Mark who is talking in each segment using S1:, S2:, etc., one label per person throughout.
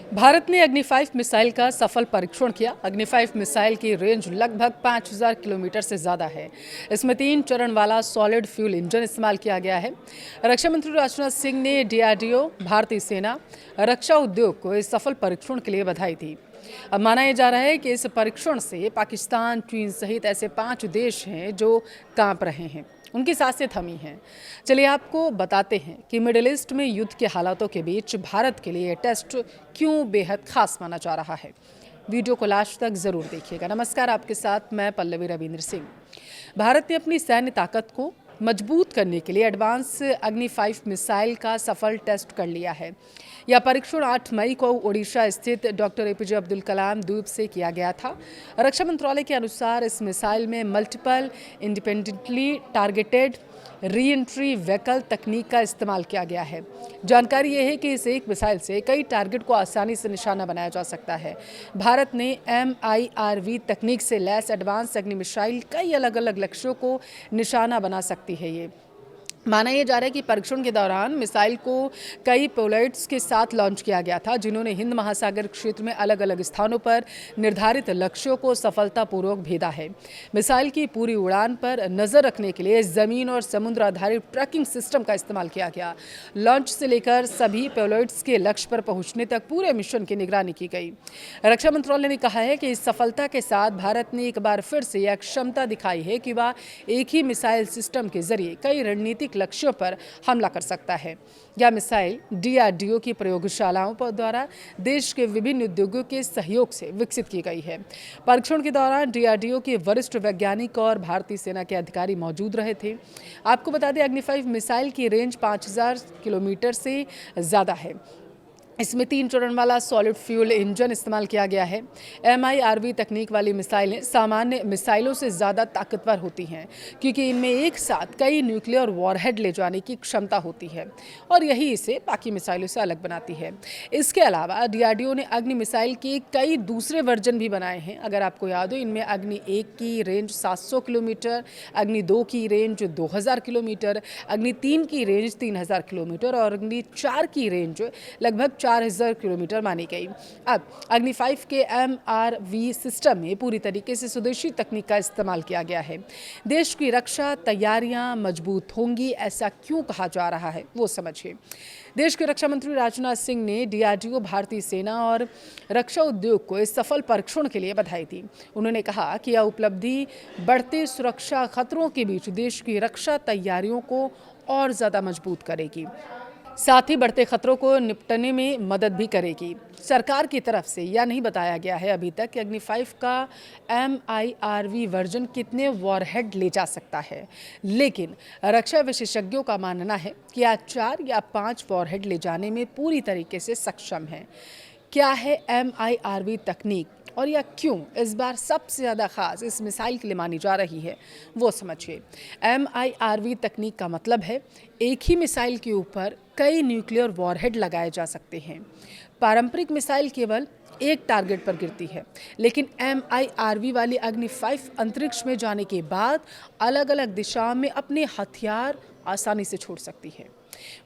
S1: भारत ने अग्नि 5 मिसाइल का सफल परीक्षण किया। अग्नि 5 मिसाइल की रेंज लगभग 5000 किलोमीटर से ज़्यादा है। इसमें 3 चरण वाला सॉलिड फ्यूल इंजन इस्तेमाल किया गया है। रक्षा मंत्री राजनाथ सिंह ने डीआरडीओ, भारतीय सेना, रक्षा उद्योग को इस सफल परीक्षण के लिए बधाई दी। अब माना यह जा रहा है कि इस परीक्षण से पाकिस्तान, चीन सहित ऐसे 5 देश हैं जो कांप रहे हैं, उनकी सांसें थमी हैं। चलिए आपको बताते हैं कि मिडिल ईस्ट में युद्ध के हालातों के बीच भारत के लिए टेस्ट क्यों बेहद खास माना जा रहा है। वीडियो को लास्ट तक जरूर देखिएगा। नमस्कार, आपके साथ मैं पल्लवी रविंद्र सिंह। भारत ने अपनी सैन्य ताकत को मजबूत करने के लिए एडवांस अग्नि 5 मिसाइल का सफल टेस्ट कर लिया है। यह परीक्षण 8 मई को ओडिशा स्थित डॉक्टर एपीजे अब्दुल कलाम द्वीप से किया गया था। रक्षा मंत्रालय के अनुसार इस मिसाइल में multiple independently targeted re entry vehicle तकनीक का इस्तेमाल किया गया है। जानकारी यह है कि इस एक मिसाइल से कई टारगेट को आसानी से निशाना बनाया जा सकता है। भारत ने MIRV तकनीक से लैस एडवांस अग्नि मिसाइल कई अलग अलग लक्ष्यों को निशाना बना सकती है। ये माना यह जा रहा है कि परीक्षण के दौरान मिसाइल को कई पेलोड्स के साथ लॉन्च किया गया था, जिन्होंने हिंद महासागर क्षेत्र में अलग अलग स्थानों पर निर्धारित लक्ष्यों को सफलतापूर्वक भेदा है। मिसाइल की पूरी उड़ान पर नजर रखने के लिए जमीन और समुद्र आधारित ट्रैकिंग सिस्टम का इस्तेमाल किया गया। लॉन्च से लेकर सभी पेलोड्स के लक्ष्य पर पहुंचने तक पूरे मिशन की निगरानी की गई। रक्षा मंत्रालय ने कहा है कि इस सफलता के साथ भारत ने एक बार फिर से यह क्षमता दिखाई है कि वह एक ही मिसाइल सिस्टम के जरिए कई रणनीतिक लक्ष्यों पर हमला कर सकता है। यह मिसाइल डीआरडीओ की प्रयोगशालाओं पर द्वारा देश के विभिन्न उद्योगों के सहयोग से विकसित की गई है। परीक्षण के दौरान डीआरडीओ के वरिष्ठ वैज्ञानिक और भारतीय सेना के अधिकारी मौजूद रहे थे। आपको बता दें, अग्नि 5 मिसाइल की रेंज 5000 किलोमीटर से ज़्यादा है। इसमें 3 चरण वाला सॉलिड फ्यूल इंजन इस्तेमाल किया गया है। MIRV तकनीक वाली मिसाइलें सामान्य मिसाइलों से ज़्यादा ताकतवर होती हैं, क्योंकि इनमें एक साथ कई न्यूक्लियर वॉरहेड ले जाने की क्षमता होती है और यही इसे बाकी मिसाइलों से अलग बनाती है। इसके अलावा डीआरडीओ ने अग्नि मिसाइल के कई दूसरे वर्जन भी बनाए हैं। अगर आपको याद हो, इनमें अग्नि 1 की रेंज 700 किलोमीटर, अग्नि 2 की रेंज 2000 किलोमीटर, अग्नि 3 की रेंज 3000 किलोमीटर और अग्नि 4 की रेंज लगभग 4000 किलोमीटर मानी गई। अब अग्नि 5 के MRV सिस्टम में पूरी तरीके से स्वदेशी तकनीक का इस्तेमाल किया गया है। देश की रक्षा तैयारियां मजबूत होंगी, ऐसा क्यों कहा जा रहा है, वो समझिए। देश के रक्षा मंत्री राजनाथ सिंह ने डीआरडीओ, भारतीय सेना और रक्षा उद्योग को इस सफल परीक्षण के लिए बधाई दी। उन्होंने कहा कि यह उपलब्धि बढ़ते सुरक्षा खतरों के बीच देश की रक्षा तैयारियों को और ज़्यादा मजबूत करेगी, साथ ही बढ़ते खतरों को निपटने में मदद भी करेगी। सरकार की तरफ से यह नहीं बताया गया है अभी तक कि अग्नि 5 का MIRV वर्जन कितने वॉरहेड ले जा सकता है, लेकिन रक्षा विशेषज्ञों का मानना है कि यह 4 या 5 वॉरहेड ले जाने में पूरी तरीके से सक्षम है। क्या है MIRV तकनीक और यह क्यों इस बार सबसे ज़्यादा खास इस मिसाइल के लिए मानी जा रही है, वो समझिए। MIRV तकनीक का मतलब है एक ही मिसाइल के ऊपर कई न्यूक्लियर वॉरहेड लगाए जा सकते हैं। पारंपरिक मिसाइल केवल एक टारगेट पर गिरती है, लेकिन MIRV वाली अग्नि 5 अंतरिक्ष में जाने के बाद अलग अलग दिशाओं में अपने हथियार आसानी से छोड़ सकती है।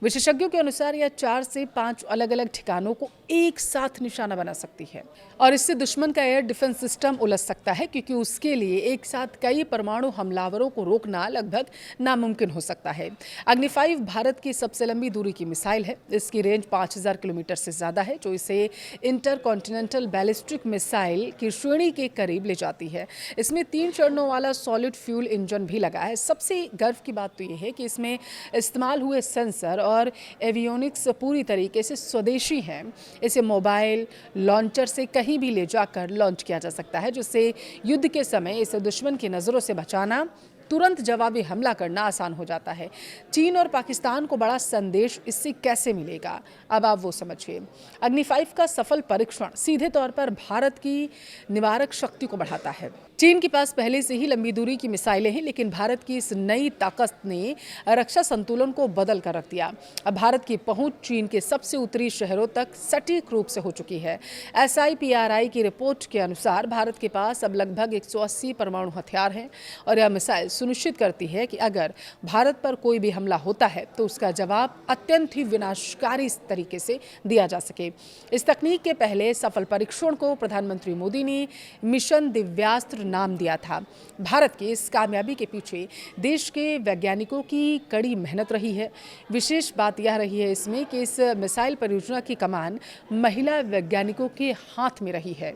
S1: विशेषज्ञों के अनुसार यह 4 से 5 अलग अलग ठिकानों को एक साथ निशाना बना सकती है और इससे दुश्मन का एयर डिफेंस सिस्टम उलझ सकता है, क्योंकि उसके लिए एक साथ कई परमाणु हमलावरों को रोकना लगभग नामुमकिन हो सकता है। अग्नि 5 भारत की सबसे लंबी दूरी की मिसाइल है। इसकी रेंज 5000 किलोमीटर से ज़्यादा है, जो इसे इंटरकॉन्टिनेंटल बैलिस्टिक मिसाइल की श्रेणी के करीब ले जाती है। इसमें 3 चरणों वाला सॉलिड फ्यूल इंजन भी लगा है। सबसे गर्व की बात तो यह है कि इसमें इस्तेमाल हुए सेंसर और एवियोनिक्स पूरी तरीके से स्वदेशी हैं। इसे मोबाइल लॉन्चर से कहीं भी ले जाकर लॉन्च किया जा सकता है, जिससे युद्ध के समय इसे दुश्मन की नज़रों से बचाना, तुरंत जवाबी हमला करना आसान हो जाता है। चीन और पाकिस्तान को बड़ा संदेश इससे कैसे मिलेगा, अब आप वो समझिए। अग्नि 5 का सफल परीक्षण सीधे तौर पर भारत की निवारक शक्ति को बढ़ाता है। चीन के पास पहले से ही लंबी दूरी की मिसाइलें हैं, लेकिन भारत की इस नई ताकत ने रक्षा संतुलन को बदल कर रख दिया। अब भारत की पहुंच चीन के सबसे उत्तरी शहरों तक सटीक रूप से हो चुकी है। SIPRI की रिपोर्ट के अनुसार भारत के पास अब लगभग 180 परमाणु हथियार हैं और यह मिसाइल सुनिश्चित करती है कि अगर भारत पर कोई भी हमला होता है तो उसका जवाब अत्यंत ही विनाशकारी तरीके से दिया जा सके। इस तकनीक के पहले सफल परीक्षण को प्रधानमंत्री मोदी ने मिशन दिव्यास्त्र नाम दिया था। भारत की इस कामयाबी के पीछे देश के वैज्ञानिकों की कड़ी मेहनत रही है। विशेष बात यह रही है इसमें कि इस मिसाइल परियोजना की कमान महिला वैज्ञानिकों के हाथ में रही है।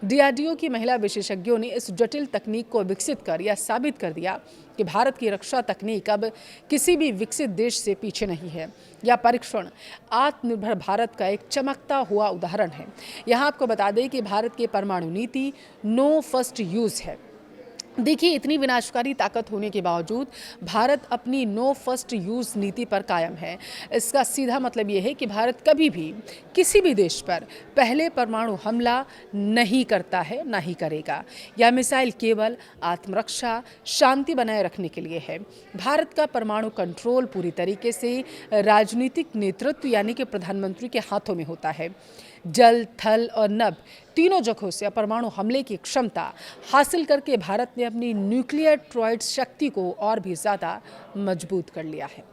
S1: डीआरडीओ की महिला विशेषज्ञों ने इस जटिल तकनीक को विकसित कर यह साबित कर दिया कि भारत की रक्षा तकनीक अब किसी भी विकसित देश से पीछे नहीं है। यह परीक्षण आत्मनिर्भर भारत का एक चमकता हुआ उदाहरण है। यहाँ आपको बता दें कि भारत की परमाणु नीति नो फर्स्ट यूज है। देखिए, इतनी विनाशकारी ताकत होने के बावजूद भारत अपनी नो फर्स्ट यूज़ नीति पर कायम है। इसका सीधा मतलब ये है कि भारत कभी भी किसी भी देश पर पहले परमाणु हमला नहीं करता है, ना ही करेगा। यह मिसाइल केवल आत्मरक्षा, शांति बनाए रखने के लिए है। भारत का परमाणु कंट्रोल पूरी तरीके से राजनीतिक नेतृत्व यानी कि प्रधानमंत्री के हाथों में होता है। जल, थल और नभ तीनों जगहों से परमाणु हमले की क्षमता हासिल करके भारत ने अपनी न्यूक्लियर ट्राइड शक्ति को और भी ज़्यादा मजबूत कर लिया है।